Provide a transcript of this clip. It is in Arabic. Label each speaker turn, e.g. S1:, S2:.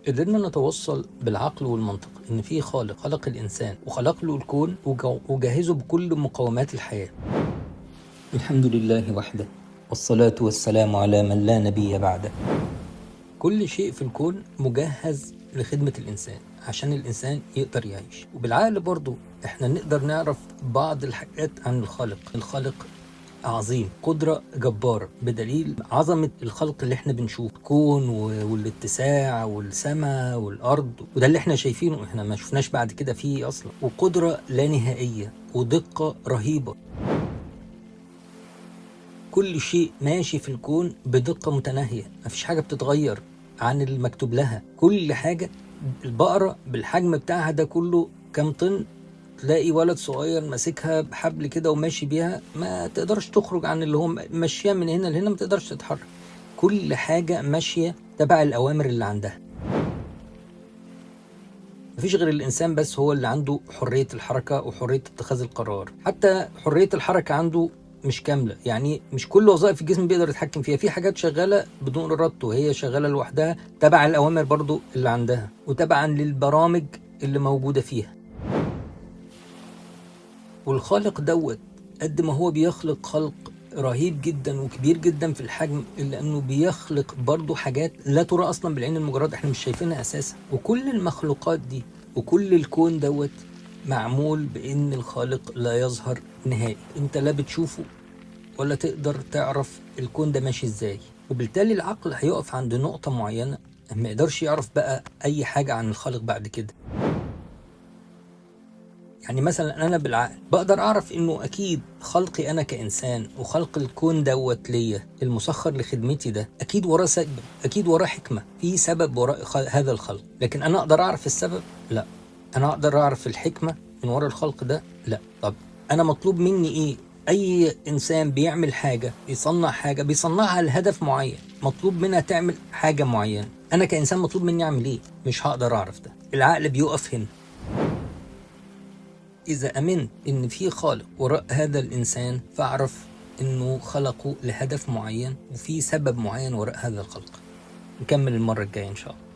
S1: قدرنا نتوصل بالعقل والمنطق إن في خالق خلق الإنسان وخلق له الكون وجهزه بكل مقومات الحياة. الحمد لله وحده، والصلاة والسلام على من لا نبي بعده. كل شيء في الكون مجهز لخدمة الإنسان عشان الإنسان يقدر يعيش. وبالعقل برضو إحنا نقدر نعرف بعض الحاجات عن الخالق. الخالق عظيم، قدرة جبارة، بدليل عظمة الخلق اللي احنا بنشوف الكون والاتساع والسماء والأرض، وده اللي احنا شايفينه، احنا ما شفناش بعد كده فيه أصلا. وقدرة لا نهائية ودقة رهيبة. كل شيء ماشي في الكون بدقة متناهية، مفيش حاجة بتتغير عن المكتوب لها. كل حاجة، البقرة بالحجم بتاعها ده كله كام طن، تلاقي ولد صغير ماسكها بحبل كده وماشي بيها، ما تقدرش تخرج عن اللي هو ماشية من هنا لهنا، ما تقدرش تتحرك. كل حاجة ماشية تبع الأوامر اللي عندها. مفيش غير الإنسان بس هو اللي عنده حرية الحركة وحرية اتخاذ القرار. حتى حرية الحركة عنده مش كاملة، يعني مش كل وظائف الجسم بيقدر يتحكم فيها. في حاجات شغالة بدون إرادته وهي شغالة لوحدها تبع الأوامر برضو اللي عندها وتبعا للبرامج اللي موجودة فيها. والخالق دوت قد ما هو بيخلق خلق رهيب جدا وكبير جدا في الحجم، إلا أنه بيخلق برضو حاجات لا ترى أصلا بالعين المجرد، احنا مش شايفينها أساسا. وكل المخلوقات دي وكل الكون دوت معمول بأن الخالق لا يظهر نهائي. انت لا بتشوفه ولا تقدر تعرف الكون ده ماشي ازاي. وبالتالي العقل هيقف عند نقطة معينة، ما يقدرش يعرف بقى أي حاجة عن الخالق بعد كده. يعني مثلا أنا بالعقل بقدر أعرف إنه أكيد خلقي أنا كإنسان وخلق الكون دوت ليا المسخر لخدمتي ده أكيد وراه سبب، أكيد وراه حكمة، في سبب وراء هذا الخلق. لكن أنا أقدر أعرف السبب؟ لا. أنا أقدر أعرف الحكمة من وراء الخلق ده؟ لا. طب أنا مطلوب مني إيه؟ أي إنسان بيعمل حاجة، بيصنع حاجة، بيصنعها لهدف معين، مطلوب منها تعمل حاجة معينة. أنا كإنسان مطلوب مني أعمل إيه؟ مش هقدر أعرف ده. العقل بيقف هنا. إذا أمنت إن في خالق وراء هذا الإنسان، فأعرف إنه خلقه لهدف معين وفي سبب معين وراء هذا الخلق. نكمل المرة الجاية إن شاء الله.